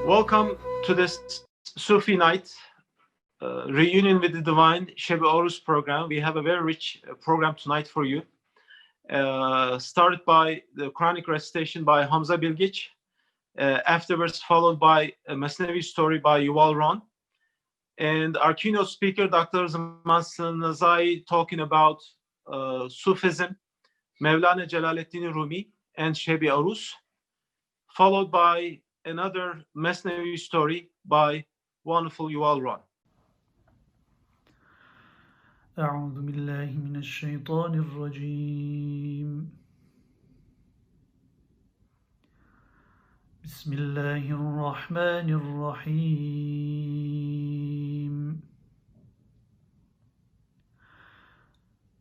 Welcome to this Sufi night, reunion with the divine Seb-i Arus program. We have a very rich program tonight for you. Started by the Quranic recitation by Hamza Bilgic, afterwards followed by a Masnevi story by Yuval Ron, and our keynote speaker, Dr. Zaman Nazai, talking about Sufism, Mevlana Rumi, and Seb-i Arus, followed by another Masnevi story by wonderful Yuval Ron. أعوذ بالله من الشيطان الرجيم. بسم الله الرحمن الرحيم.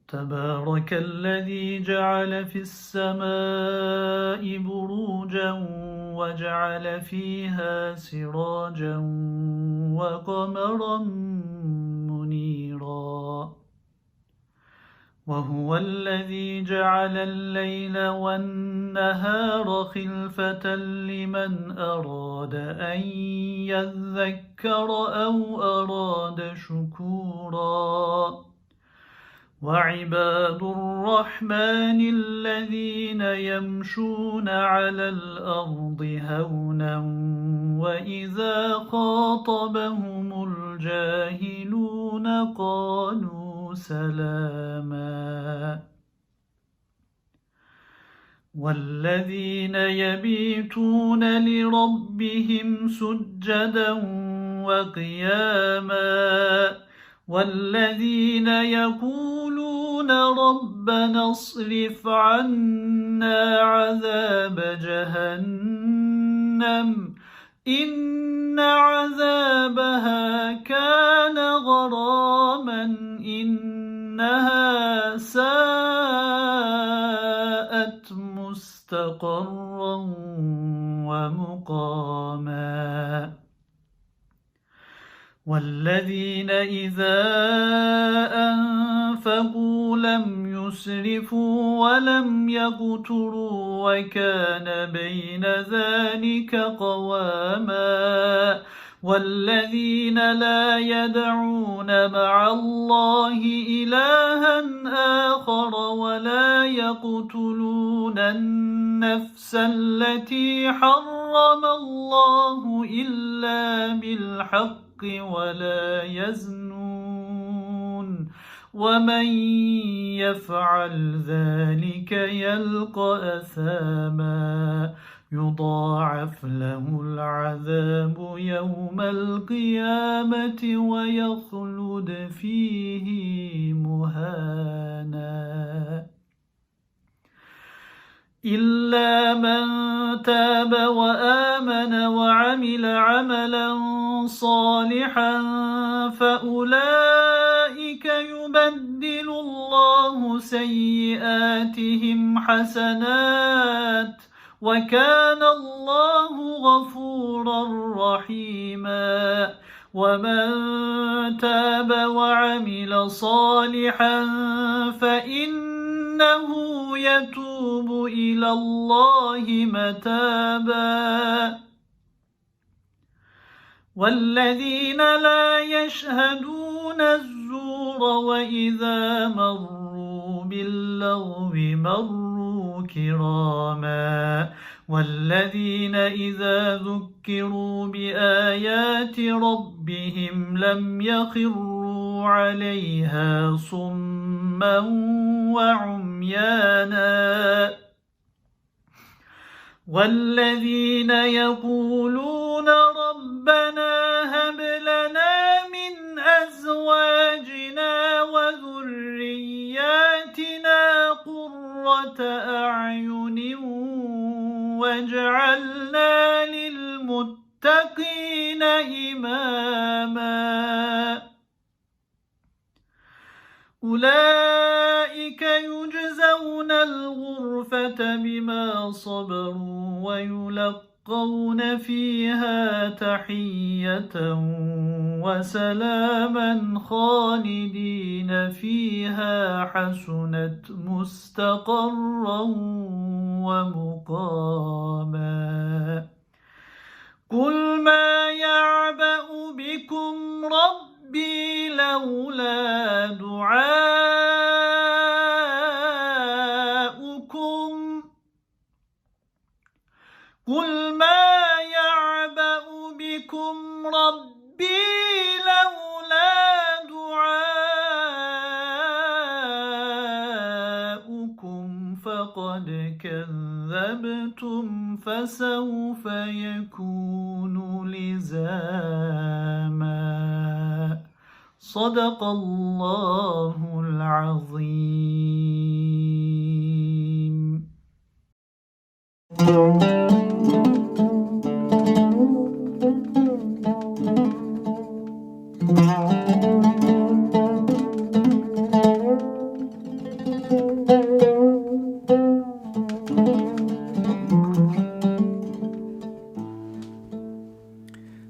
تبارك الذي جعل في السماء بروجا وجعل فيها سراجا وقمرا منيرا وهو الذي جعل الليل والنهار خلفة لمن أراد أن يذكر أو أراد شكورا وعباد الرحمن الذين يمشون على الأرض هونا وإذا خاطبهم الجاهلون قالوا سلاما والذين يبيتون لربهم سجدا وقياما والذين يقولون ربنا اصرف عنا عذاب جهنم إن عذابها كان غراما إنها ساءت مستقرا ومقاما والذين إذا أنفقوا لم يسرفوا ولم يقتروا وكان بين ذلك قواما والذين لا يدعون مع الله إلها آخر ولا يقتلون النفس التي حرم الله إلا بالحق ولا يزنون ومن يفعل ذلك يلقى أثاما يضاعف له العذاب يوم القيامة ويخلد فيه مهانا إلا من تاب وآمن وعمل عملا صالحا فأولئك يبدل الله سيئاتهم حسنات وكان الله غفورا رحيما ومن تاب وعمل صالحا فإنه يتوب إلى الله متابا والذين لا يشهدون الزور وإذا مروا باللغو مروا كراما والذين إذا ذكروا بآيات ربهم لم يخروا عليها صما وعميانا والذين يقولون ربنا هب لنا من أزواجنا وذرياتنا قرة أعين واجعلنا للمتقين إماما أولئك يجزون الغرفة بما صبروا ويلقون فيها تحية وسلاما خالدين فيها حسنت مستقرا ومقاما قل ما يعبأ بكم ربي لولا دعاؤكم قل ما يعبأ بكم ربي لولا دعاؤكم فقد كذبتم فسوف يكون لزاما صدق الله العظيم.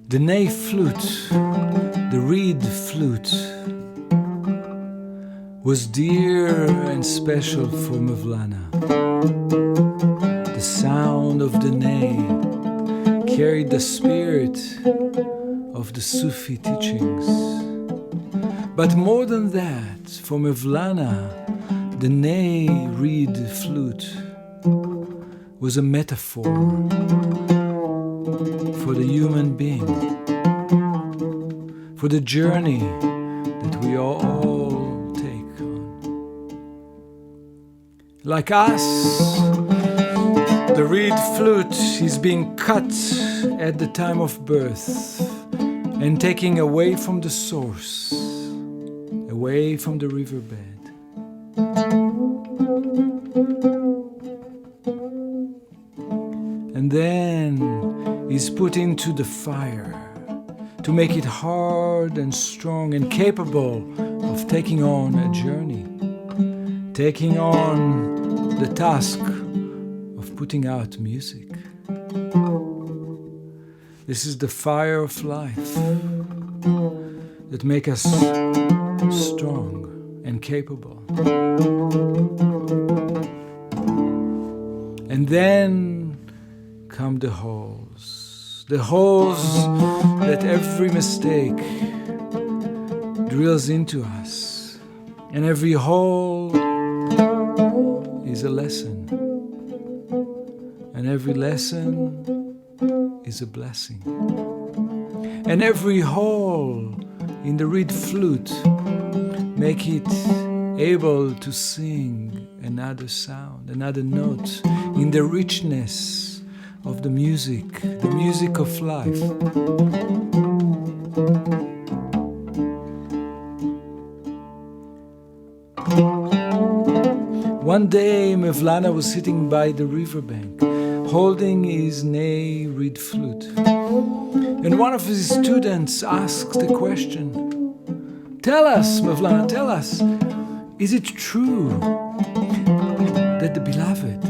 The Ney flute, the reed flute, was dear and special for Mevlana. The sound of the Ney carried the spirit of the Sufi teachings. But more than that, for Mevlana, the Ney reed flute was a metaphor for the human being, for the journey that we all take on. Like us, the reed flute is being cut at the time of birth and taken away from the source, away from the riverbed. And then is put into the fire to make it hard and strong and capable of taking on a journey, taking on the task of putting out music. This is the fire of life that makes us strong and capable. And then come the holes that every mistake drills into us, and every hole is a lesson, and every lesson is a blessing, and every hole in the reed flute make it able to sing another sound, another note in the richness of the music of life. One day Mevlana was sitting by the riverbank, holding his Ney reed flute. And one of his students asked the question, "Tell us, Mevlana, tell us, is it true that the beloved,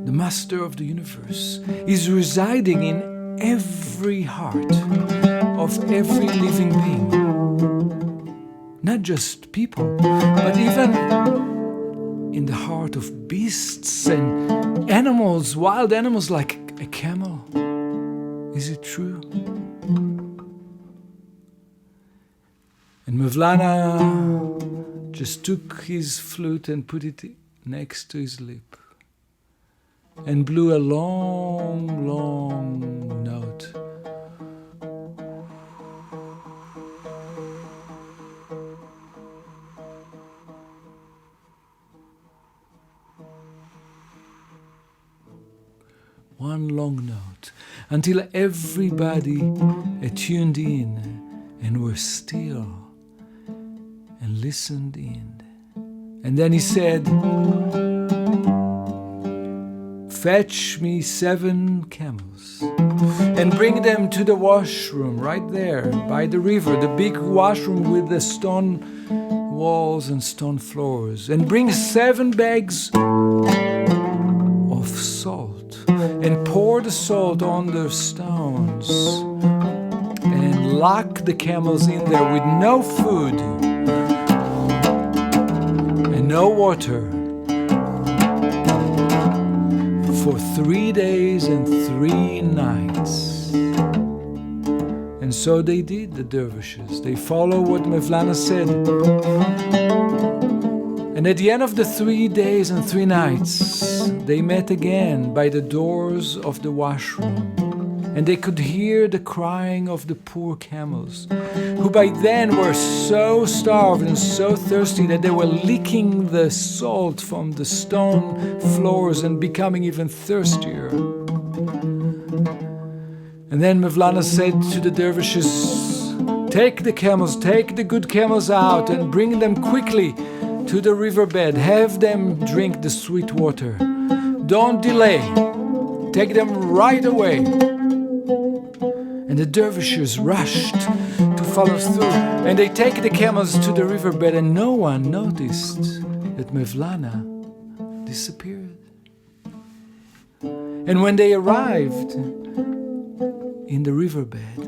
the master of the universe, is residing in every heart of every living being? Not just people, but even in the heart of beasts and animals, wild animals like a camel. Is it true?" And Mevlana just took his flute and put it next to his lip and blew a long, long note. One long note, until everybody attuned in and were still and listened in. And then he said, "Fetch me 7 camels and bring them to the washroom right there by the river, the big washroom with the stone walls and stone floors, and bring 7 bags of salt and pour the salt on the stones and lock the camels in there with no food and no water for 3 days and 3 nights. And so they did, the dervishes. They follow what Mevlana said. And at the end of the 3 days and 3 nights, they met again by the doors of the washroom. And they could hear the crying of the poor camels, who by then were so starved and so thirsty that they were licking the salt from the stone floors and becoming even thirstier. And then Mevlana said to the dervishes, "Take the camels, take the good camels out and bring them quickly to the riverbed. Have them drink the sweet water. Don't delay. Take them right away." And the dervishes rushed to follow through. And they take the camels to the riverbed, and no one noticed that Mevlana disappeared. And when they arrived in the riverbed,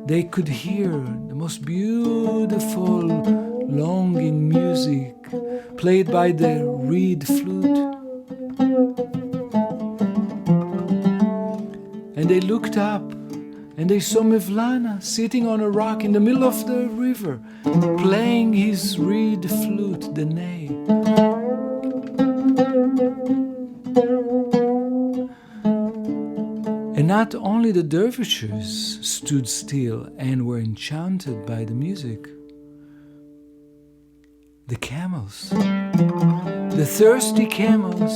they could hear the most beautiful longing music played by the reed flute. And they looked up and they saw Mevlana sitting on a rock in the middle of the river, playing his reed flute, the ney. And not only the dervishes stood still and were enchanted by the music. The camels, the thirsty camels,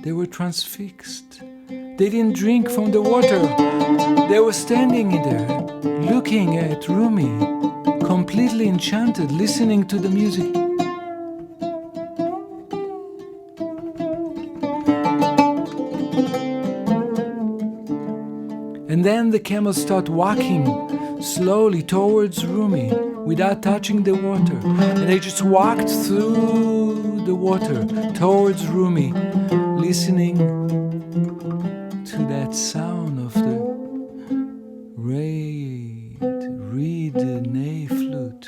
they were transfixed. They didn't drink from the water. They were standing there, looking at Rumi, completely enchanted, listening to the music. And then the camels start walking slowly towards Rumi without touching the water. And they just walked through the water towards Rumi, listening to that sound of the reed ney flute.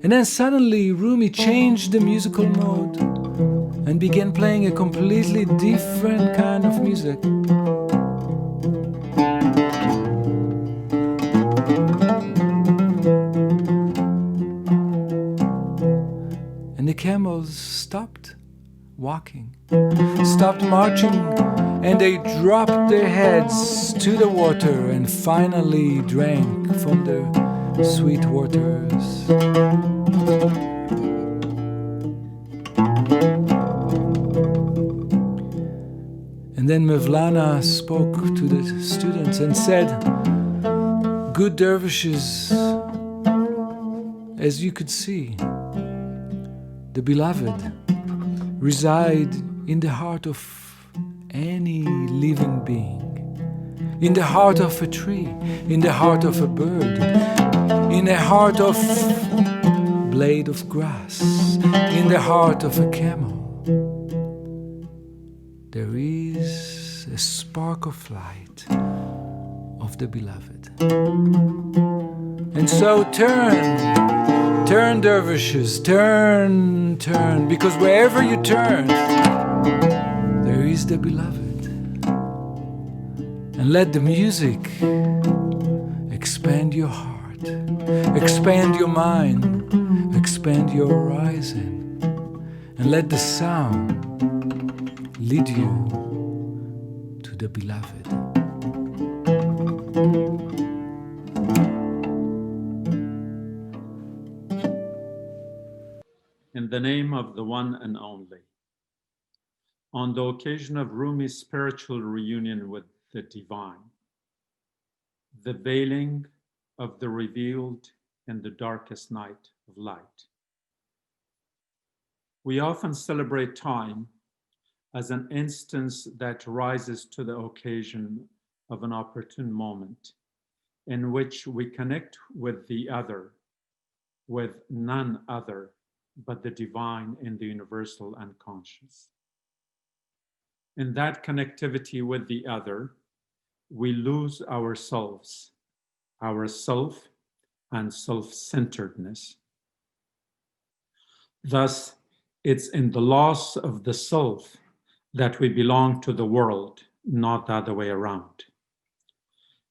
And then suddenly Rumi changed the musical mode and began playing a completely different kind of music. And the camels stopped walking, stopped marching, and they dropped their heads to the water and finally drank from the sweet waters. And then Mevlana spoke to the students and said, "Good dervishes, as you could see, the beloved reside in the heart of any living being, in the heart of a tree, in the heart of a bird, in the heart of a blade of grass, in the heart of a camel. There is a spark of light of the beloved. And so turn dervishes, turn, because wherever you turn, there is the beloved. And let the music expand your heart, expand your mind, expand your horizon, and let the sound lead you to the beloved." In the name of the one and only. On the occasion of Rumi's spiritual reunion with the divine, the veiling of the revealed in the darkest night of light. We often celebrate time as an instance that rises to the occasion of an opportune moment in which we connect with the other, with none other but the divine in the universal unconscious. In that connectivity with the other, we lose ourselves, our self and self-centeredness. Thus, it's in the loss of the self that we belong to the world not the other way around.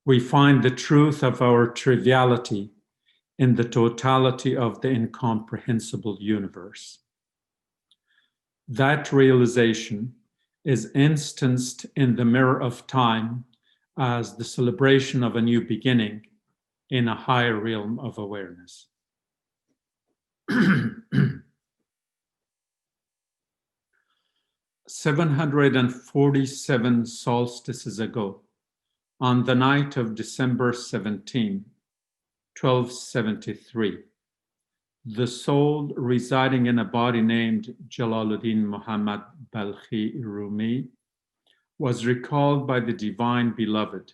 We find the truth of our triviality in the totality of the incomprehensible universe. That realization is instanced in the mirror of time as the celebration of a new beginning in a higher realm of awareness. 747 solstices ago, on the night of December 17, 1273, the soul residing in a body named Jalaluddin Muhammad Balkhi Rumi was recalled by the divine beloved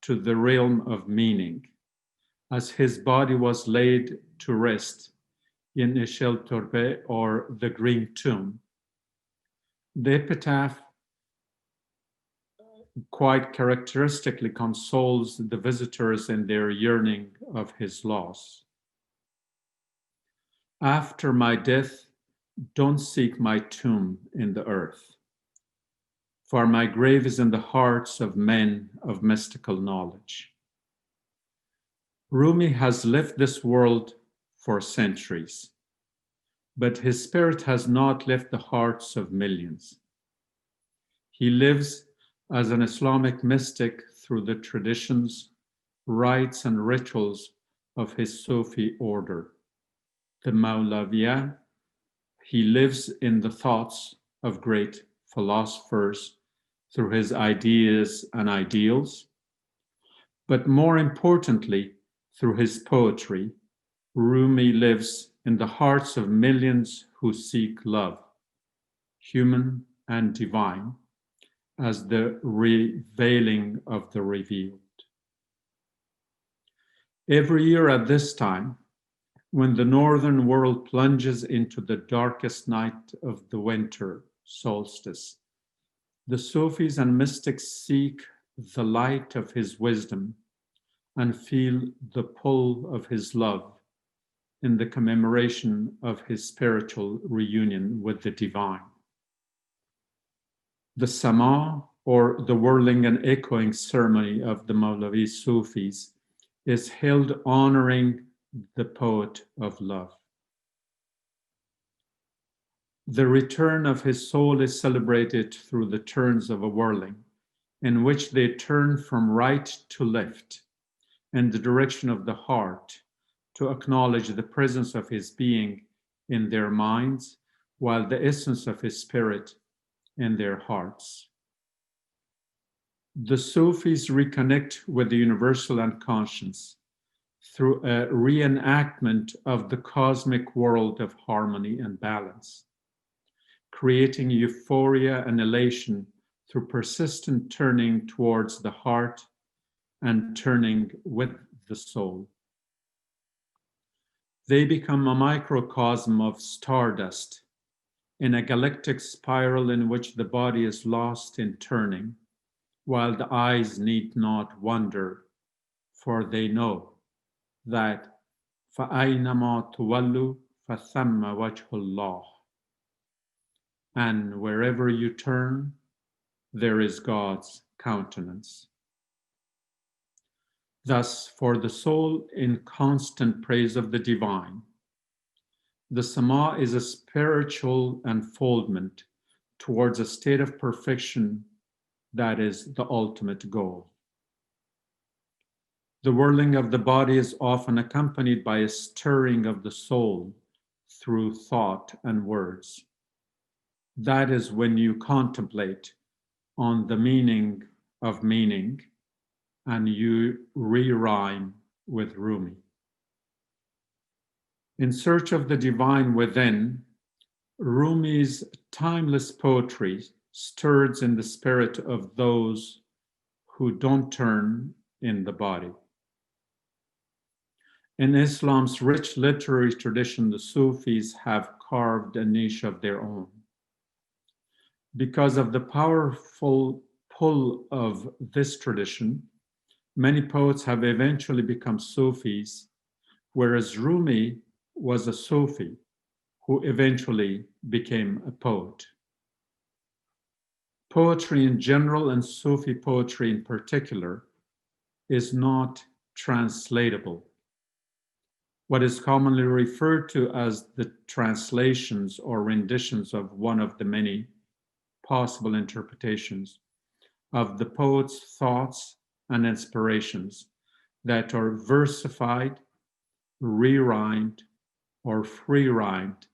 to the realm of meaning, as his body was laid to rest in Ishel Torbe, or the Green Tomb. The epitaph quite characteristically consoles the visitors in their yearning of his loss. After my death, don't seek my tomb in the earth, for my grave is in the hearts of men of mystical knowledge. Rumi has left this world for centuries, but his spirit has not left the hearts of millions. He lives as an Islamic mystic through the traditions, rites, and rituals of his Sufi order, the Maulaviya. He lives in the thoughts of great philosophers through his ideas and ideals, but more importantly, through his poetry. Rumi lives in the hearts of millions who seek love, human and divine, as the revealing of the revealed. Every year at this time, when the northern world plunges into the darkest night of the winter solstice, the Sufis and mystics seek the light of his wisdom and feel the pull of his love in the commemoration of his spiritual reunion with the divine. The Sama, or the whirling and echoing ceremony of the Maulavi Sufis, is held honoring the poet of love. The return of his soul is celebrated through the turns of a whirling, in which they turn from right to left in the direction of the heart to acknowledge the presence of his being in their minds, while the essence of his spirit in their hearts. The Sufis reconnect with the universal unconscious through a reenactment of the cosmic world of harmony and balance, creating euphoria and elation through persistent turning towards the heart and turning with the soul. They become a microcosm of stardust in a galactic spiral in which the body is lost in turning, while the eyes need not wonder, for they know that فَأَيْنَمَا تُوَلُّوا فَثَمَّ وَجْهُ اللَّهِ, and wherever you turn, there is God's countenance. Thus, for the soul in constant praise of the divine, the Sama is a spiritual unfoldment towards a state of perfection that is the ultimate goal. The whirling of the body is often accompanied by a stirring of the soul through thought and words. That is when you contemplate on the meaning of meaning and you re-rhyme with Rumi. In search of the divine within, Rumi's timeless poetry stirs in the spirit of those who don't turn in the body. In Islam's rich literary tradition, the Sufis have carved a niche of their own. Because of the powerful pull of this tradition, many poets have eventually become Sufis, whereas Rumi was a Sufi who eventually became a poet. Poetry in general and Sufi poetry in particular is not translatable. What is commonly referred to as the translations or renditions of one of the many possible interpretations of the poet's thoughts and inspirations that are versified, re-rhymed, or free-rhymed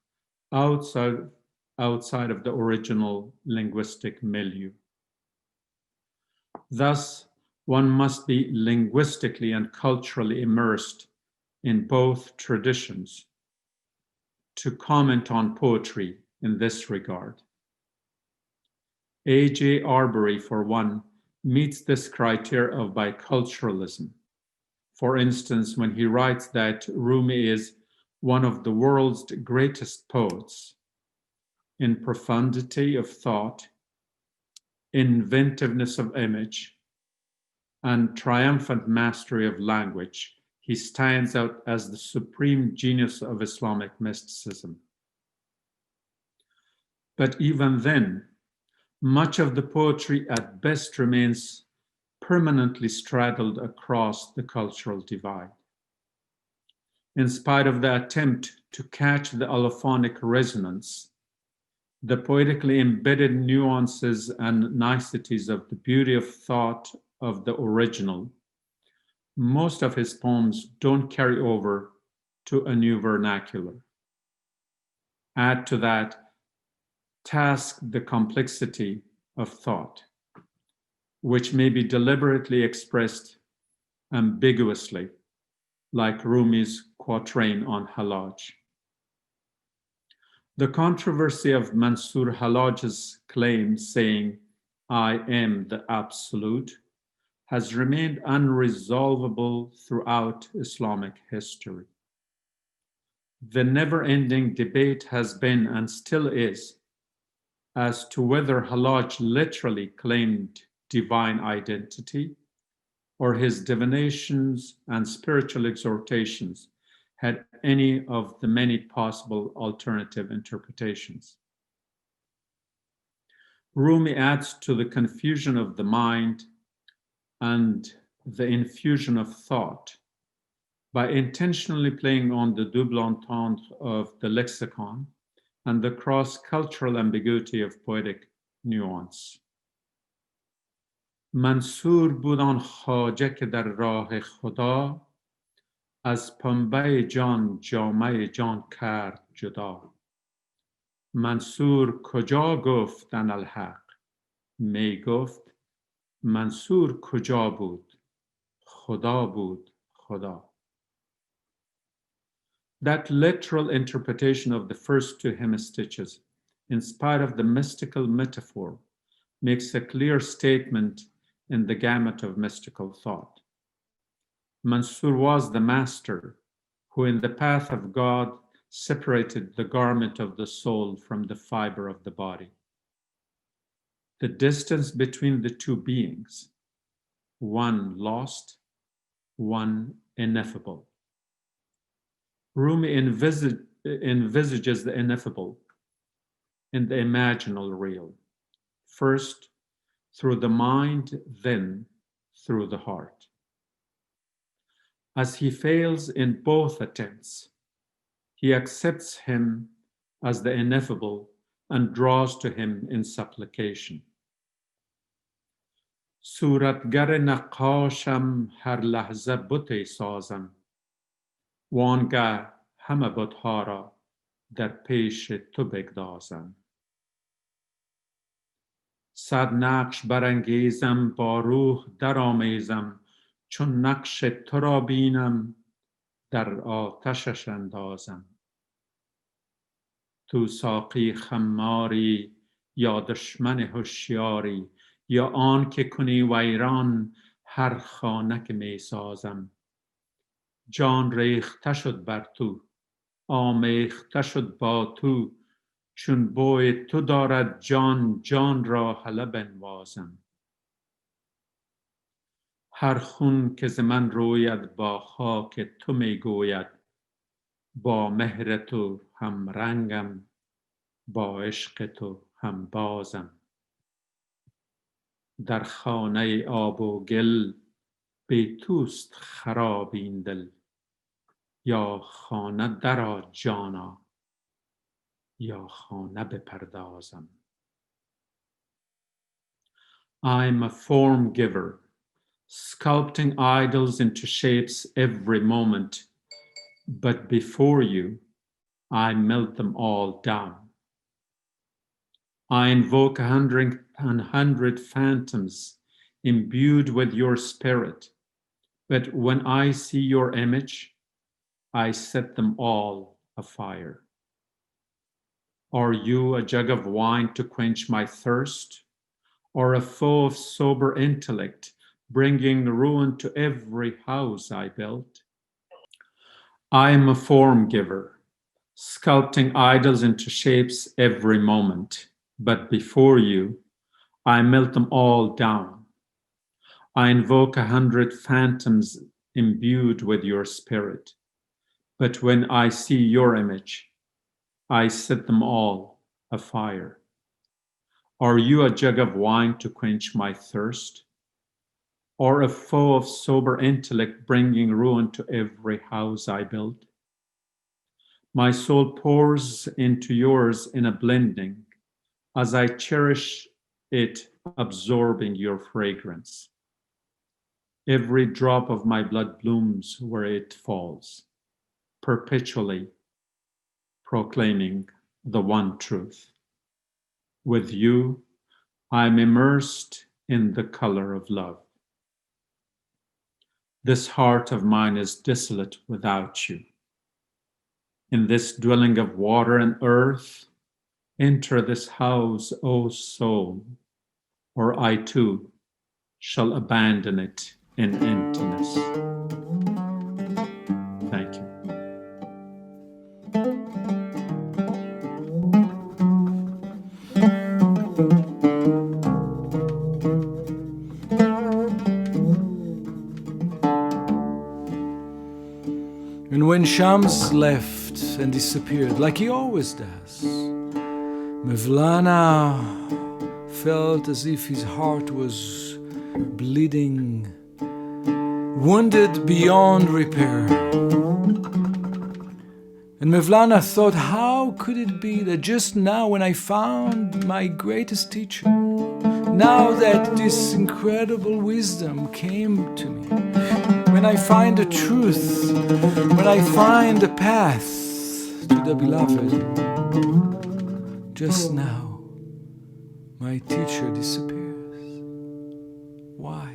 outside of the original linguistic milieu. Thus, one must be linguistically and culturally immersed in both traditions to comment on poetry in this regard. A.J. Arbery, for one, meets this criteria of biculturalism. For instance, when he writes that Rumi is one of the world's greatest poets in profundity of thought, inventiveness of image, and triumphant mastery of language, he stands out as the supreme genius of Islamic mysticism. But even then, much of the poetry at best remains permanently straddled across the cultural divide. In spite of the attempt to catch the allophonic resonance, the poetically embedded nuances and niceties of the beauty of thought of the original, most of his poems don't carry over to a new vernacular. Add to that task the complexity of thought, which may be deliberately expressed ambiguously, like Rumi's quatrain on Halaj. The controversy of Mansur Halaj's claim saying, "I am the Absolute," has remained unresolvable throughout Islamic history. The never-ending debate has been and still is as to whether Halaj literally claimed divine identity or his divinations and spiritual exhortations had any of the many possible alternative interpretations. Rumi adds to the confusion of the mind and the infusion of thought by intentionally playing on the double entendre of the lexicon and the cross-cultural ambiguity of poetic nuance. منصور بود آن خواجه که در راه خدا از پنبه جان جامه جان کرد جدا. منصور کجا گفت اناالحق می گفت منصور کجا بود خدا بود خدا. That literal interpretation of the first two hemistiches, in spite of the mystical metaphor, makes a clear statement in the gamut of mystical thought. Mansur was the master who, in the path of God, separated the garment of the soul from the fiber of the body. The distance between the two beings, one lost, one ineffable. Rumi envisages the ineffable in the imaginal real, first through the mind, then through the heart. As he fails in both attempts, he accepts him as the ineffable and draws to him in supplication. صورتگر نقاشم هر لحظه بتی سازم وانگه همه بتها را در پیش تو بگدازم. صد نقش برانگیزم با روح درآمیزم چون نقش تو را بینم در آتشش اندازم. تو ساقی خماری یا دشمن هوشیاری یا آن که کنی ویران هر خانه که می سازم. جان ریخته شد بر تو آمیخته شد با تو چون بوی تو دارد جان جان را هله بنوازم. هر خون که ز من روید با خاک تو می گوید با مهر تو هم رنگم با عشق تو هم بازم. در خانه آب و گل بی توست خراب این دل یا خانه درآ جانا یا خانه بپردازم. I'm a form giver, sculpting idols into shapes every moment, but before you, I melt them all down. I invoke 100 phantoms imbued with your spirit, but when I see your image, I set them all afire. Are you a jug of wine to quench my thirst, or a foe of sober intellect, bringing ruin to every house I built? I am a form giver, sculpting idols into shapes every moment, but before you, I melt them all down. I invoke 100 phantoms imbued with your spirit, but when I see your image, I set them all afire. Are you a jug of wine to quench my thirst, or a foe of sober intellect bringing ruin to every house I build? My soul pours into yours in a blending as I cherish it, absorbing your fragrance. Every drop of my blood blooms where it falls, perpetually proclaiming the one truth. With you, I'm immersed in the color of love. This heart of mine is desolate without you. In this dwelling of water and earth, enter this house, O soul, or I too shall abandon it in emptiness. Thank you. And when Shams left and disappeared, like he always does, Mevlana felt as if his heart was bleeding, wounded beyond repair. And Mevlana thought, how could it be that just now, when I found my greatest teacher, now that this incredible wisdom came to me, when I find the truth, when I find the path to the beloved, just now my teacher disappears. Why?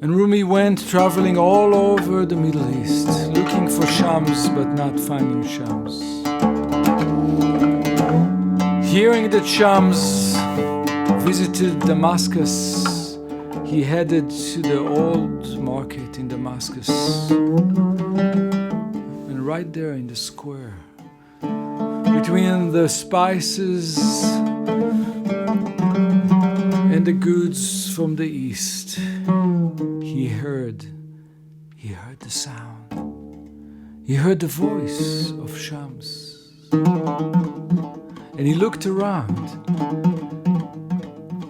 And Rumi went traveling all over the Middle East, looking for Shams but not finding Shams. Hearing that Shams visited Damascus, he headed to the old market in Damascus. And right there in the square, between the spices and the goods from the east, he heard the sound. He heard the voice of Shams. And he looked around,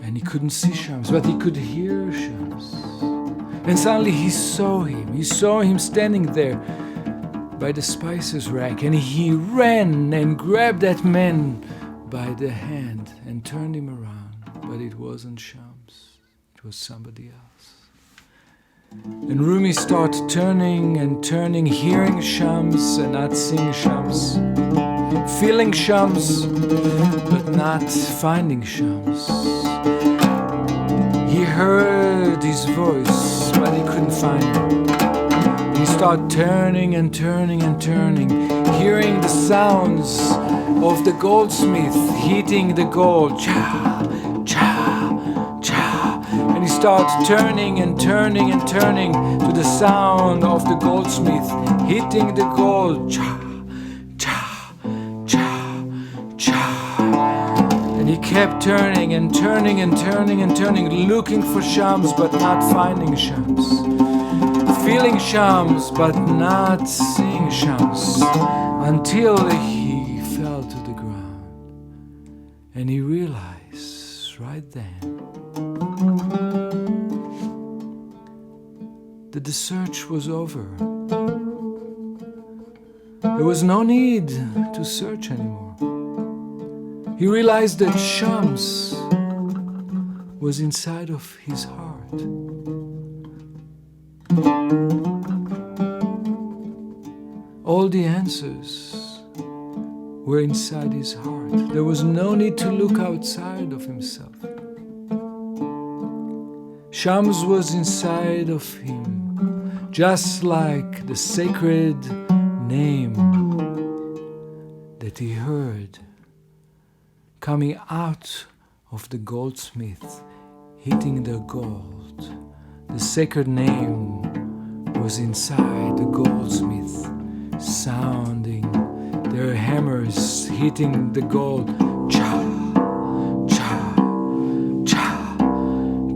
and he couldn't see Shams, but he could hear Shams. And suddenly he saw him. He saw him standing there by the spices rack, and he ran and grabbed that man by the hand and turned him around. But it wasn't Shams. It was somebody else. And Rumi started turning and turning, hearing Shams and not seeing Shams, feeling Shams but not finding Shams. He heard his voice but he couldn't find him. He started turning and turning and turning, hearing the sounds of the goldsmith heating the gold. Cha, cha, cha. And he started turning and turning and turning to the sound of the goldsmith hitting the gold. Cha, cha, cha, cha. And he kept turning and turning and turning and turning, looking for Shams but not finding Shams. feeling Shams but not seeing Shams until he fell to the ground. And he realized right then that the search was over. There was no need to search anymore. He realized that Shams was inside of his heart. All the answers were inside his heart. There was no need to look outside of himself. Shams was inside of him, just like the sacred name that he heard coming out of the goldsmith, hitting the gold. The sacred name was inside the goldsmith, sounding their hammers hitting the gold. Cha, cha, cha,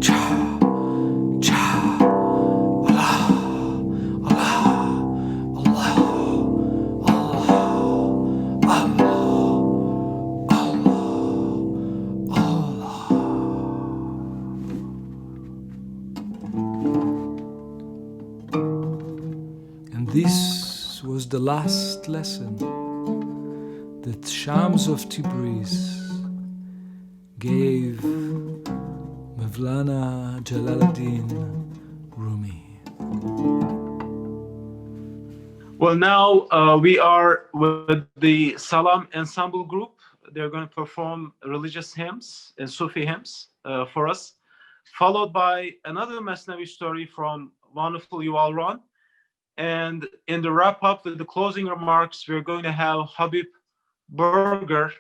cha, cha. Allah, Allah, Allah, Allah, Allah, Allah. And this was the last lesson that Shams of Tabriz gave Mevlana Jalaluddin Rumi. Well, now we are with the Salam Ensemble Group. They're going to perform religious hymns and Sufi hymns for us, followed by another Masnavi story from wonderful Yuval Ron. And in the wrap-up with the closing remarks, we're going to have Habib Burger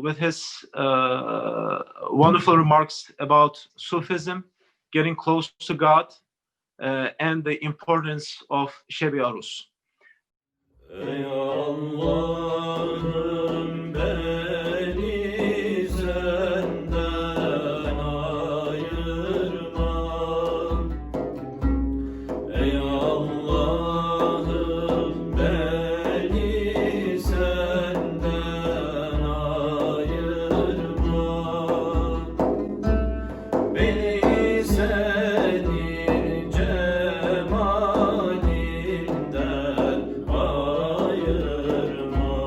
with his wonderful remarks about Sufism, getting close to God, and the importance of Seb-i Arus. Ey Allah'ım beni senden ayırma. Ey Allah'ım beni senden ayırma. Beni senin cemalinden ayırma.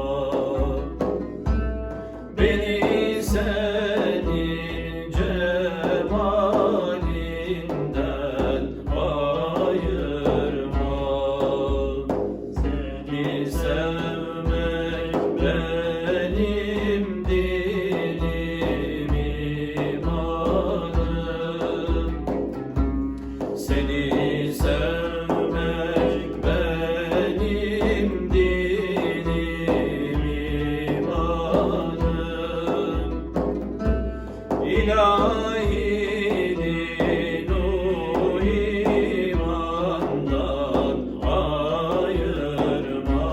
Beni senin cemalinden ayırma. Seni sevmek benim dinim imanım. Seni sevmek benim dinim imanım. İlahinin o imandan ayırma.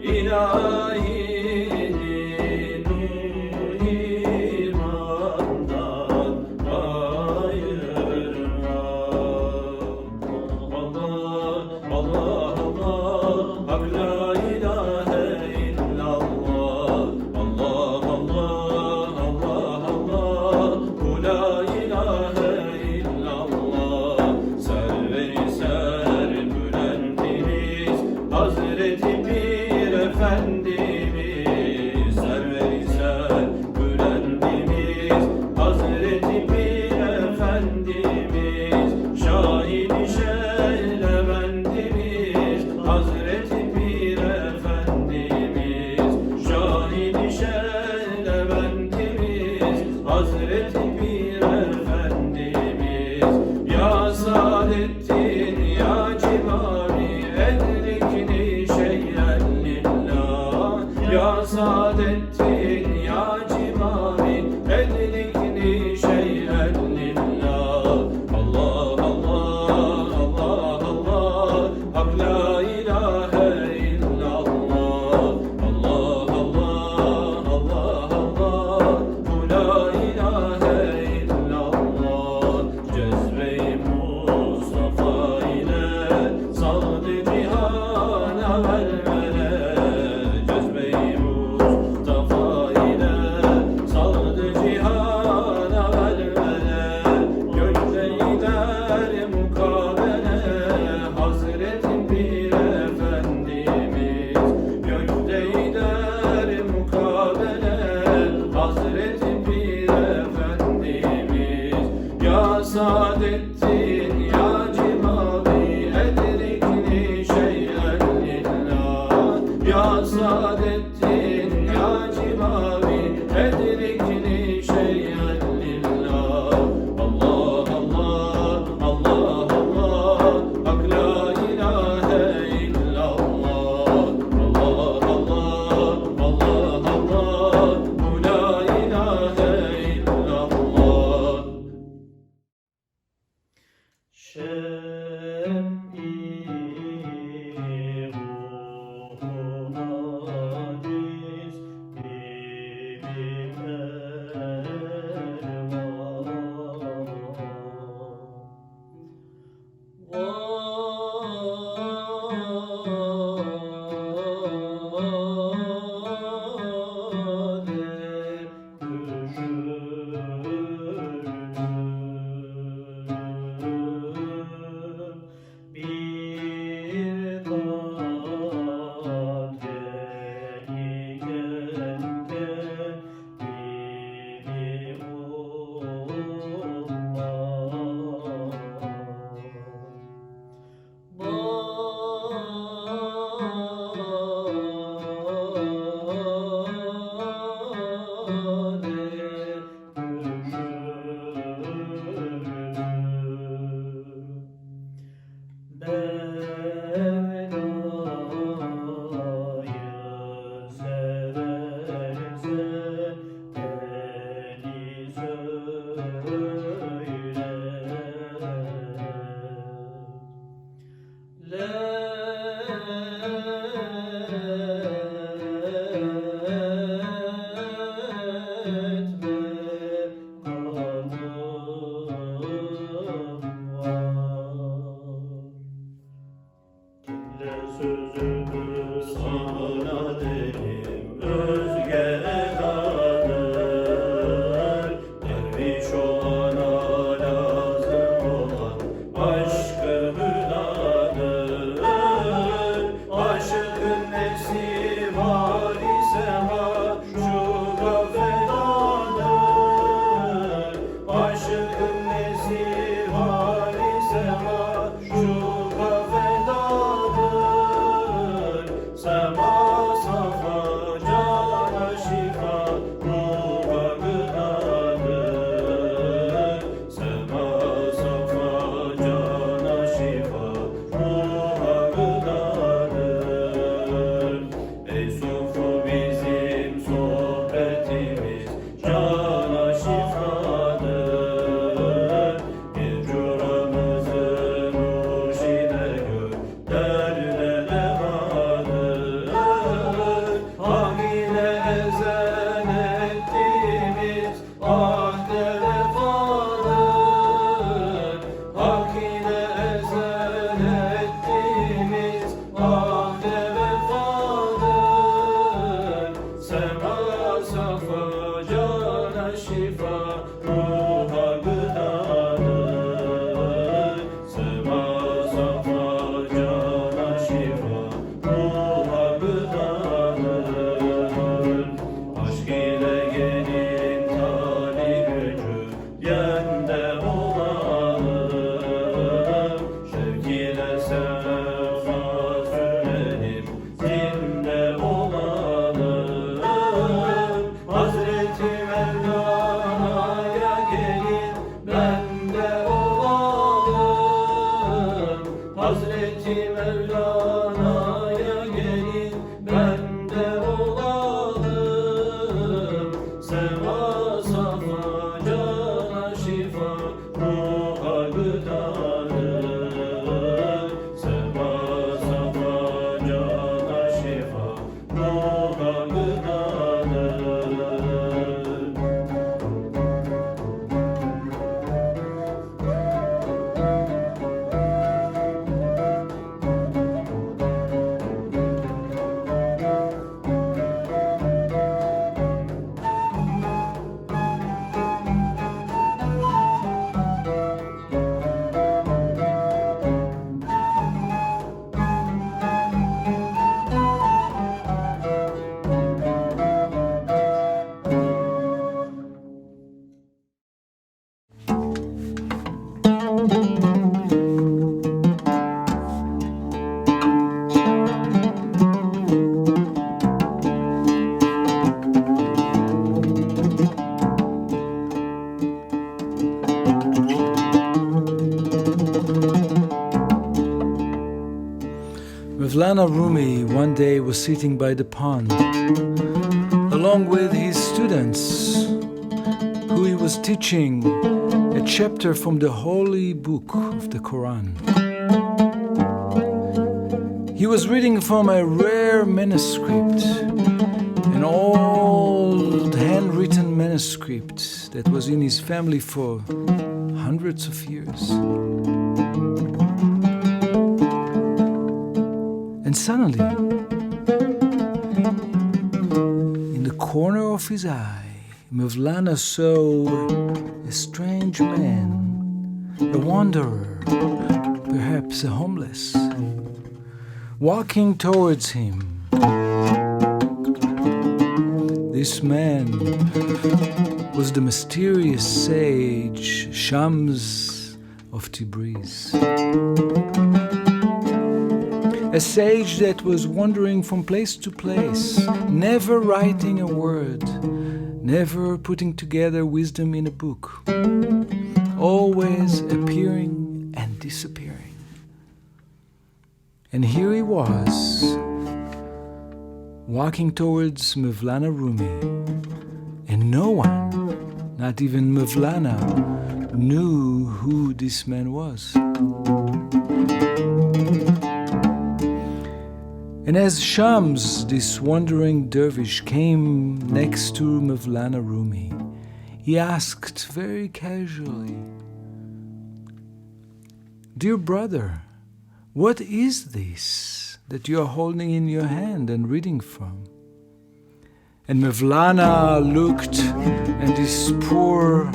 İlahinin o imandan ayırma. Allah, Allah, Allah, Hak la ilahe illallah. Allah, Allah, Allah, Allah, Hu la ilahe illallah. Server-i sermülendimiz Hazreti Pir Efendimiz. Server-i sermülendimiz Hazreti Pir Efendimiz. Şahid-i şehlevendimiz Hazreti Pir Efendimiz. Şahid-i şehlevendimiz Hazreti Pir Efendimiz. Ya Saadettin ya Cibari edrikni şeyh velvele Cezbe-i Mustafa ile saldı cihana velvele Gökte gider mukabele Hazreti Pir Efendimiz Gökte gider mukabele Hazreti Pir Efendimiz Ya Saadettin ya Cimavi edrikni şey'en lillah Ya Saadettin ya Cimavi edrikni şey'en lillah Allah Allah Allah Allah Hak la ilahe illallah Allah Allah Allah Allah Bu la ilahe illallah Şem-i ruhuna diz bilim bir kaderi genge biri Mevla'yı seversen beni Dinle sözümü sana derim özgedadır Derviş olana lazım olan aşk-ı hüdadır Aşıkın nesi var ise maşuka fedadır Aşıkın nesi var ise maşuka fedadır Mevlana Rumi one day was sitting by the pond, along with his students, who he was teaching a chapter from the holy book of the Quran. He was reading from a rare manuscript, an old handwritten manuscript that was in his family for hundreds of years. And suddenly, in the corner of his eye, Mevlana saw a strange man, a wanderer, perhaps a homeless, walking towards him. This man was the mysterious sage Shams of Tabriz. A sage that was wandering from place to place, never writing a word, never putting together wisdom in a book, always appearing and disappearing. And here he was, walking towards Mevlana Rumi, and no one, not even Mevlana, knew who this man was. And as Shams, this wandering dervish, came next to Mevlana Rumi, he asked very casually, "Dear brother, what is this that you are holding in your hand and reading from?" And Mevlana looked at this poor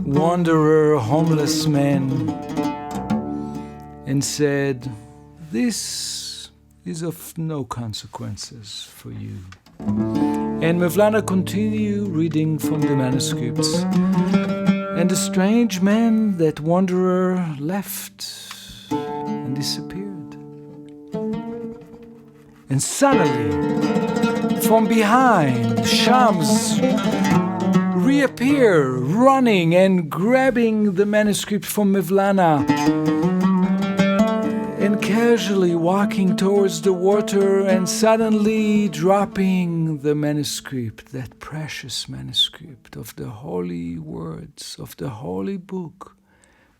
wanderer, homeless man, and said, "This is of no consequences for you." And Mevlana continued reading from the manuscripts. And the strange man, that wanderer, left and disappeared. And suddenly, from behind, Shams reappeared, running and grabbing the manuscript from Mevlana, and casually walking towards the water, and suddenly dropping the manuscript, that precious manuscript of the holy words of the holy book,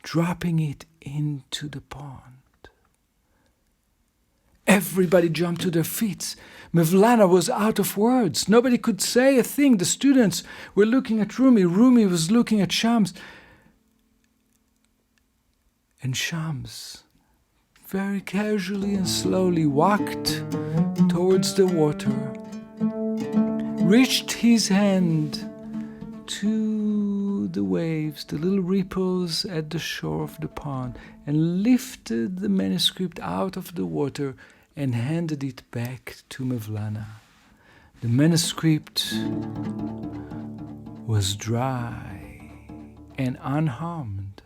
dropping it into the pond. Everybody jumped to their feet. Mevlana was out of words. Nobody could say a thing. The students were looking at Rumi. Rumi was looking at Shams. And Shams very casually and slowly walked towards the water, reached his hand to the waves, the little ripples at the shore of the pond, and lifted the manuscript out of the water and handed it back to Mevlana. The manuscript was dry and unharmed.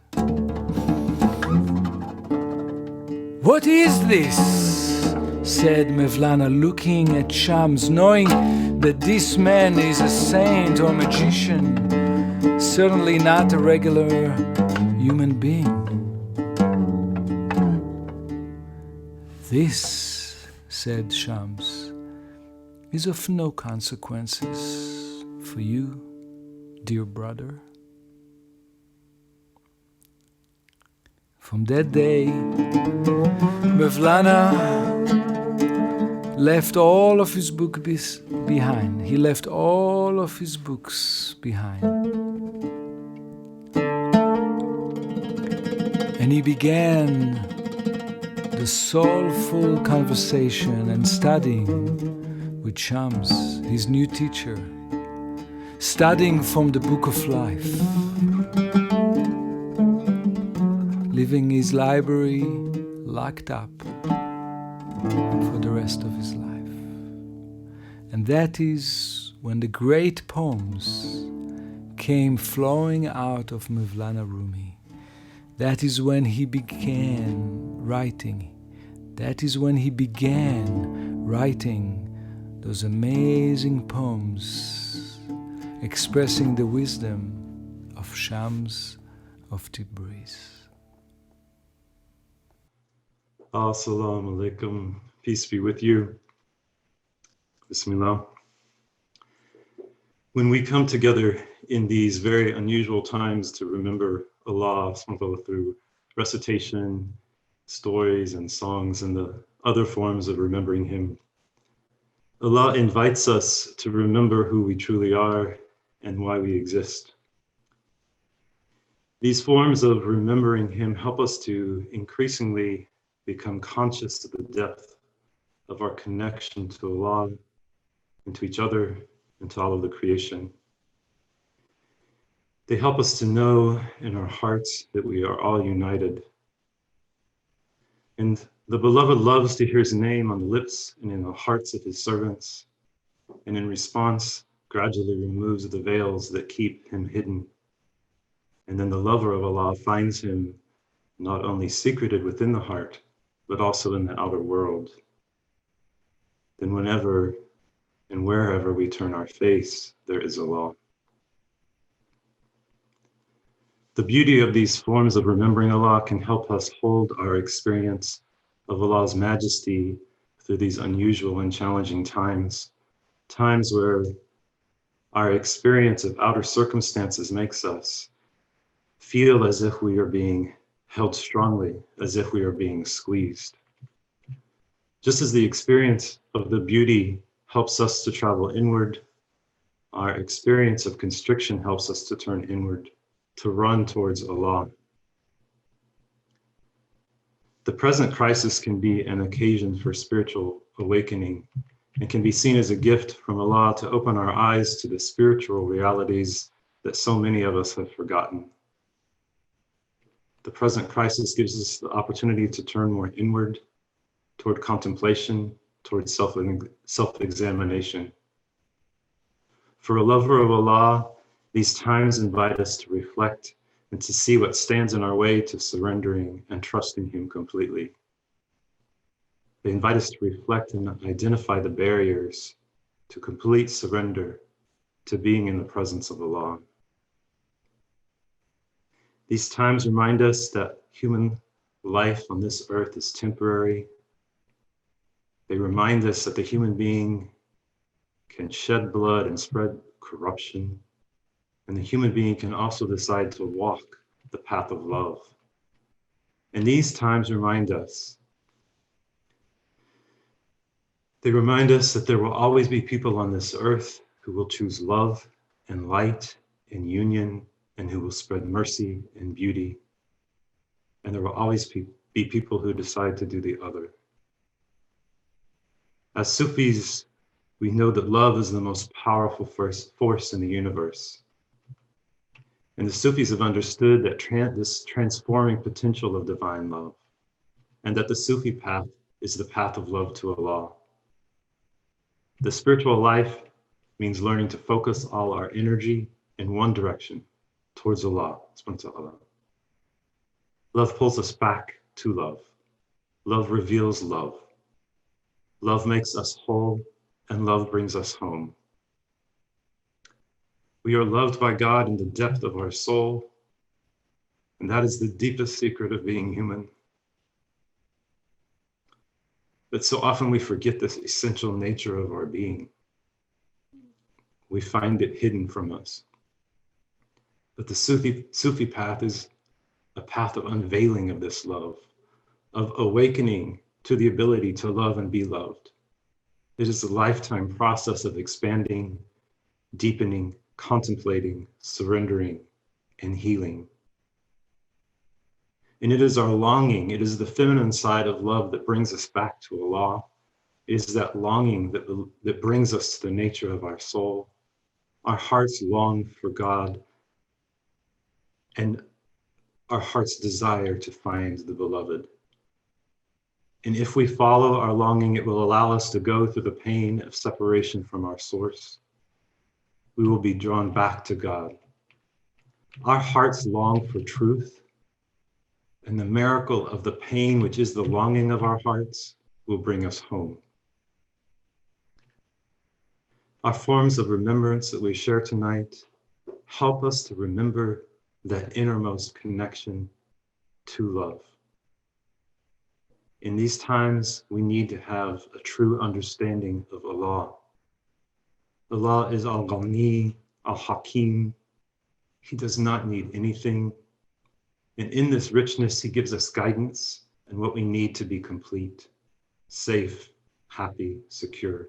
"What is this?" said Mevlana, looking at Shams, knowing that this man is a saint or magician, certainly not a regular human being. "This," said Shams, "is of no consequences for you, dear brother." From that day, Mevlana left all of his books behind. He left all of his books behind. And he began the soulful conversation and studying with Shams, his new teacher, studying from the Book of Life, leaving his library locked up for the rest of his life. And that is when the great poems came flowing out of Mevlana Rumi. That is when he began writing. That is when he began writing those amazing poems expressing the wisdom of Shams of Tabriz. Assalamu alaikum, Peace be with you. Bismillah. When we come together in these very unusual times to remember Allah through recitation, stories and songs and the other forms of remembering Him, Allah invites us to remember who we truly are and why we exist. These forms of remembering Him help us to increasingly become conscious of the depth of our connection to Allah and to each other and to all of the creation. They help us to know in our hearts that we are all united. And the Beloved loves to hear His name on the lips and in the hearts of His servants, and in response, gradually removes the veils that keep Him hidden. And then the lover of Allah finds Him not only secreted within the heart, but also in the outer world. Then whenever and wherever we turn our face, there is Allah. The beauty of these forms of remembering Allah can help us hold our experience of Allah's majesty through these unusual and challenging times, times where our experience of outer circumstances makes us feel as if we are being held strongly, as if we are being squeezed. Just as the experience of the beauty helps us to travel inward, our experience of constriction helps us to turn inward, to run towards Allah. The present crisis can be an occasion for spiritual awakening and can be seen as a gift from Allah to open our eyes to the spiritual realities that so many of us have forgotten. The present crisis gives us the opportunity to turn more inward, toward contemplation, toward self-examination. For a lover of Allah, these times invite us to reflect and to see what stands in our way to surrendering and trusting Him completely. They invite us to reflect and identify the barriers to complete surrender, to being in the presence of Allah. These times remind us that human life on this earth is temporary. They remind us that the human being can shed blood and spread corruption, and the human being can also decide to walk the path of love. And these times remind us, they remind us that there will always be people on this earth who will choose love and light and union, and who will spread mercy and beauty. And there will always be people who decide to do the other. As Sufis, we know that love is the most powerful force in the universe. And the Sufis have understood that this transforming potential of divine love, and that the Sufi path is the path of love to Allah. The spiritual life means learning to focus all our energy in one direction, towards Allah, subhanahu wa ta'ala. Love pulls us back to love. Love reveals love. Love makes us whole, and love brings us home. We are loved by God in the depth of our soul, and that is the deepest secret of being human. But so often we forget this essential nature of our being. We find it hidden from us. But the Sufi path is a path of unveiling of this love, of awakening to the ability to love and be loved. It is a lifetime process of expanding, deepening, contemplating, surrendering, and healing. And it is our longing, it is the feminine side of love that brings us back to Allah. It is that longing that brings us to the nature of our soul. Our hearts long for God, and our heart's desire to find the Beloved. And if we follow our longing, it will allow us to go through the pain of separation from our source. We will be drawn back to God. Our hearts long for truth, and the miracle of the pain, which is the longing of our hearts, will bring us home. Our forms of remembrance that we share tonight help us to remember that innermost connection to love. In these times, we need to have a true understanding of Allah. Allah is Al-Ghani, Al-Hakim. He does not need anything. And in this richness, he gives us guidance and what we need to be complete, safe, happy, secure.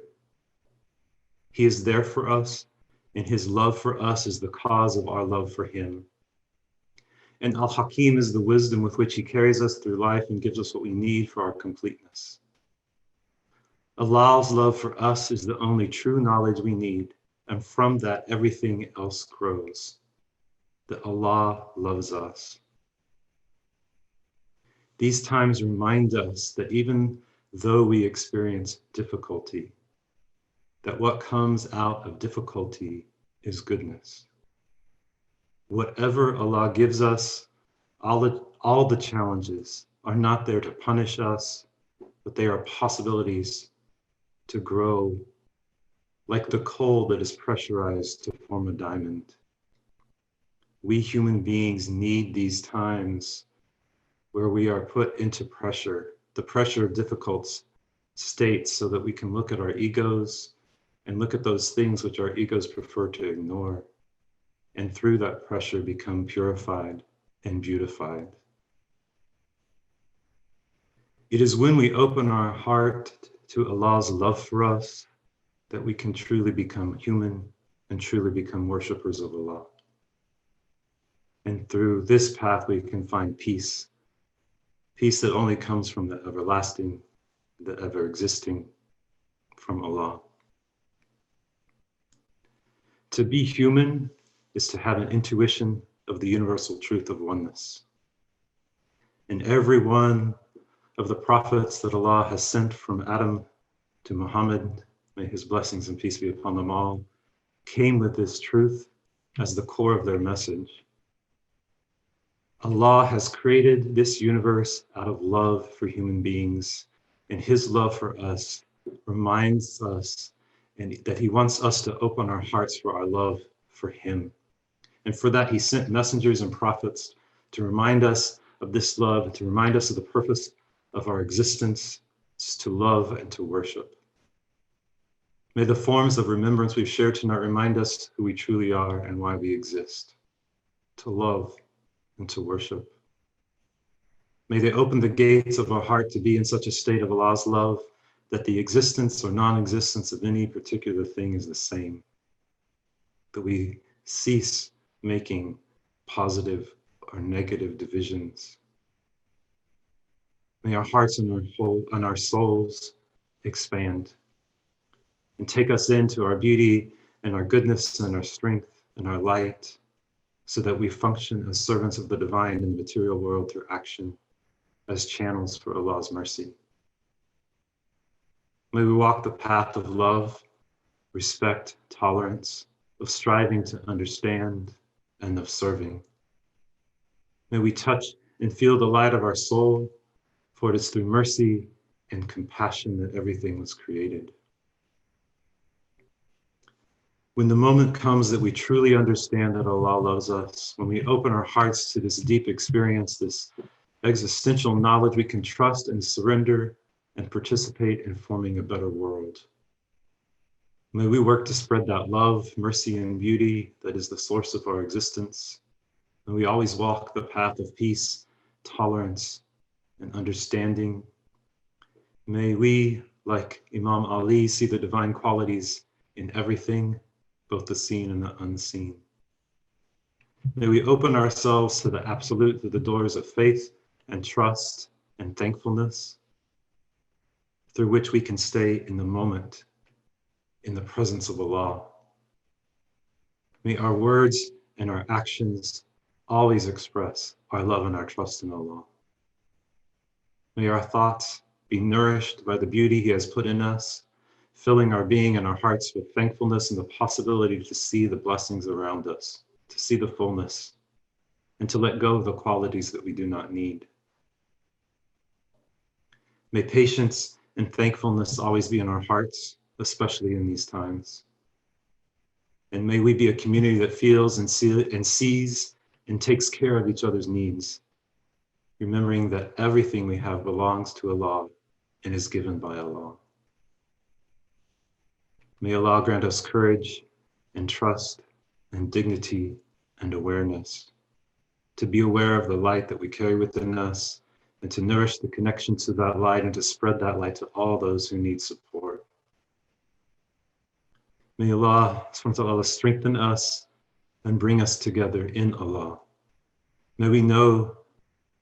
He is there for us, and his love for us is the cause of our love for him. And Al-Hakim is the wisdom with which he carries us through life and gives us what we need for our completeness. Allah's love for us is the only true knowledge we need, and from that everything else grows. That Allah loves us. These times remind us that even though we experience difficulty, that what comes out of difficulty is goodness. Whatever Allah gives us, all the challenges are not there to punish us, but they are possibilities to grow like the coal that is pressurized to form a diamond. We human beings need these times where we are put into pressure, the pressure of difficult states, so that we can look at our egos and look at those things which our egos prefer to ignore, and through that pressure become purified and beautified. It is when we open our heart to Allah's love for us that we can truly become human and truly become worshipers of Allah. And through this path, we can find peace, peace that only comes from the everlasting, the ever existing, from Allah. To be human is to have an intuition of the universal truth of oneness. And every one of the prophets that Allah has sent from Adam to Muhammad, may his blessings and peace be upon them all, came with this truth as the core of their message. Allah has created this universe out of love for human beings, and his love for us reminds us that he wants us to open our hearts for our love for him. And for that, he sent messengers and prophets to remind us of this love, to remind us of the purpose of our existence, to love and to worship. May the forms of remembrance we've shared tonight remind us who we truly are and why we exist, to love and to worship. May they open the gates of our heart to be in such a state of Allah's love that the existence or non-existence of any particular thing is the same, that we cease making positive or negative divisions. May our hearts and our souls expand and take us into our beauty and our goodness and our strength and our light, so that we function as servants of the divine in the material world through action, as channels for Allah's mercy. May we walk the path of love, respect, tolerance, of striving to understand, and of serving. May we touch and feel the light of our soul, for it is through mercy and compassion that everything was created. When the moment comes that we truly understand that Allah loves us, when we open our hearts to this deep experience, this existential knowledge, we can trust and surrender and participate in forming a better world. May we work to spread that love, mercy, and beauty that is the source of our existence. May we always walk the path of peace, tolerance, and understanding. May we, like Imam Ali, see the divine qualities in everything, both the seen and the unseen. May we open ourselves to the absolute through the doors of faith and trust and thankfulness, through which we can stay in the moment, in the presence of Allah. May our words and our actions always express our love and our trust in Allah. May our thoughts be nourished by the beauty he has put in us, filling our being and our hearts with thankfulness and the possibility to see the blessings around us, to see the fullness, and to let go of the qualities that we do not need. May patience and thankfulness always be in our hearts, especially in these times. And may we be a community that feels and sees and takes care of each other's needs. remembering that everything we have belongs to Allah and is given by Allah. May Allah grant us courage and trust and dignity and awareness to be aware of the light that we carry within us and to nourish the connection to that light and to spread that light to all those who need support. May Allah strengthen us and bring us together in Allah. May we know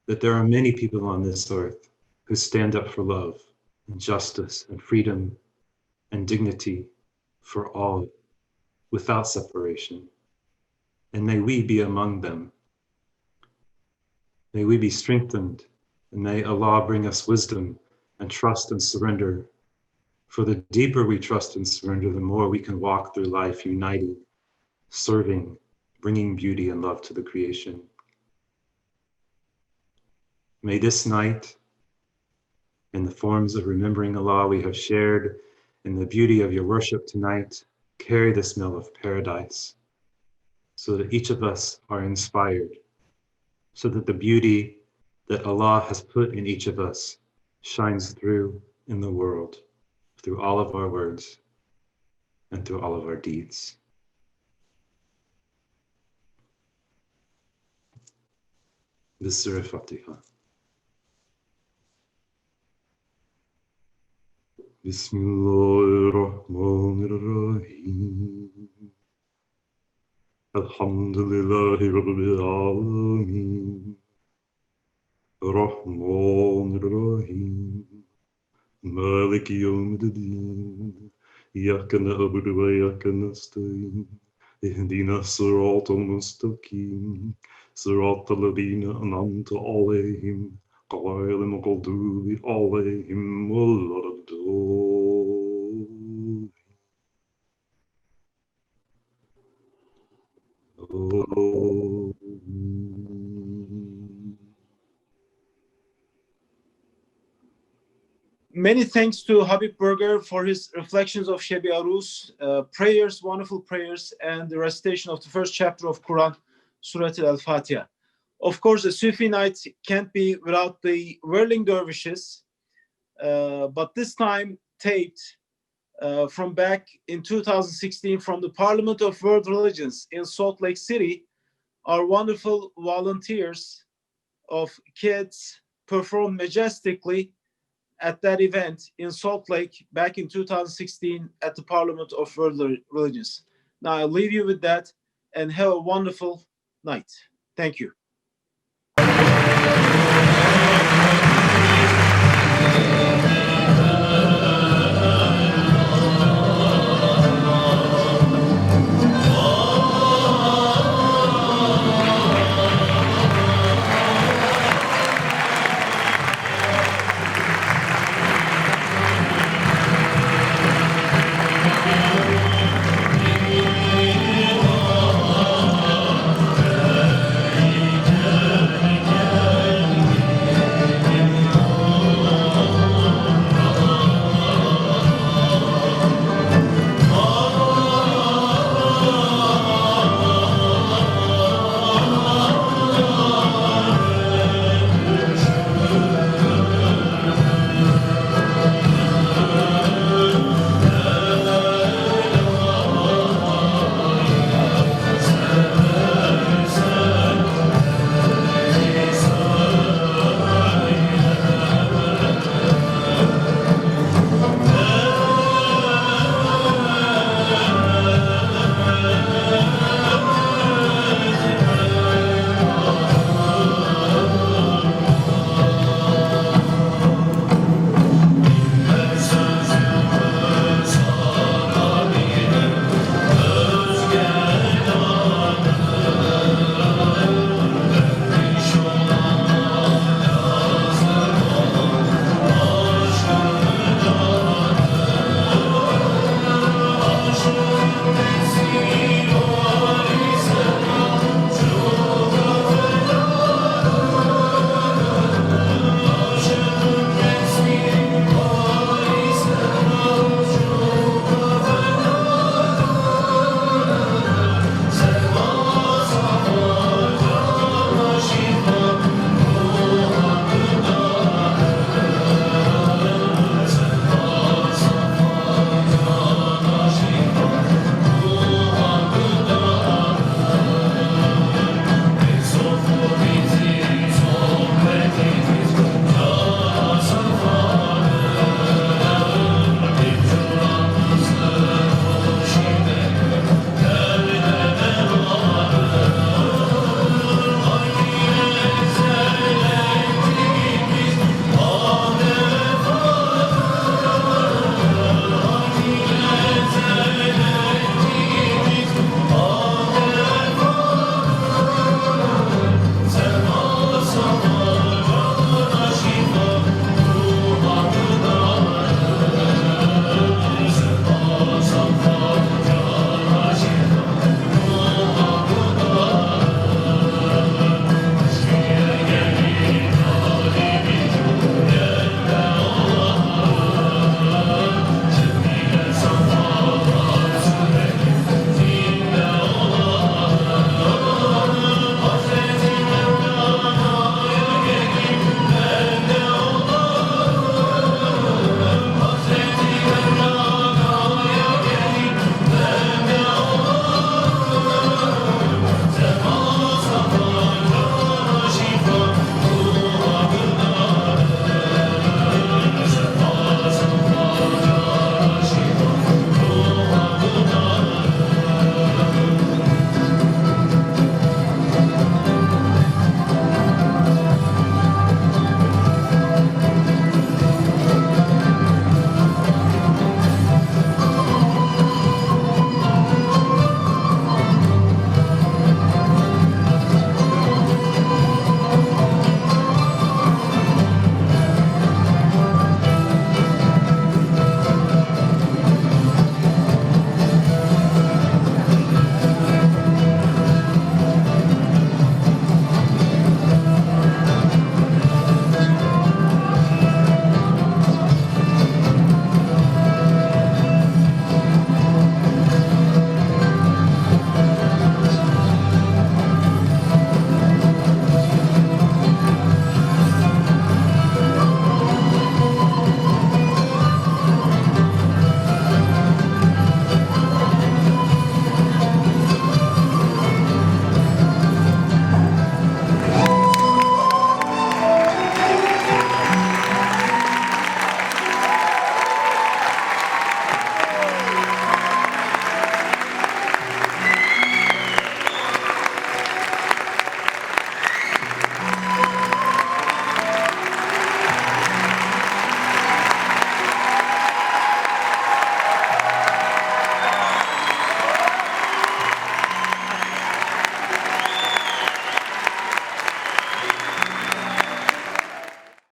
that there are many people on this earth who stand up for love and justice and freedom and dignity for all without separation. And may we be among them. May we be strengthened, and may Allah bring us wisdom and trust and surrender. For the deeper we trust and surrender, the more we can walk through life uniting, serving, bringing beauty and love to the creation. May this night, in the forms of remembering Allah we have shared, in the beauty of your worship tonight, carry the smell of paradise, so that each of us are inspired, so that the beauty that Allah has put in each of us shines through in the world, through all of our words and through all of our deeds. This Surah Fatiha. Bismillahirrahmanirrahim. Alhamdulillahi Rabbil Alameen. Rahmanirrahim. Maliki Yawmiddin. Iyyaka na'budu wa iyyaka nasta'in. Ihdina as-siratal mustaqim. Siratal ladhina an'amta alayhim. غير المغضوب عليهم ولا الضالين. Many thanks to Habib Burger for his reflections of Seb-i Arus, prayers, wonderful prayers, and the recitation of the first chapter of Quran, Surah Al-Fatiha. Of course, a Sufi night can't be without the whirling dervishes, but this time taped from back in 2016 from the Parliament of World Religions in Salt Lake City. Our wonderful volunteers of kids performed majestically at that event in Salt Lake back in 2016 at the Parliament of World Religions. Now I'll leave you with that and have a wonderful night. Thank you.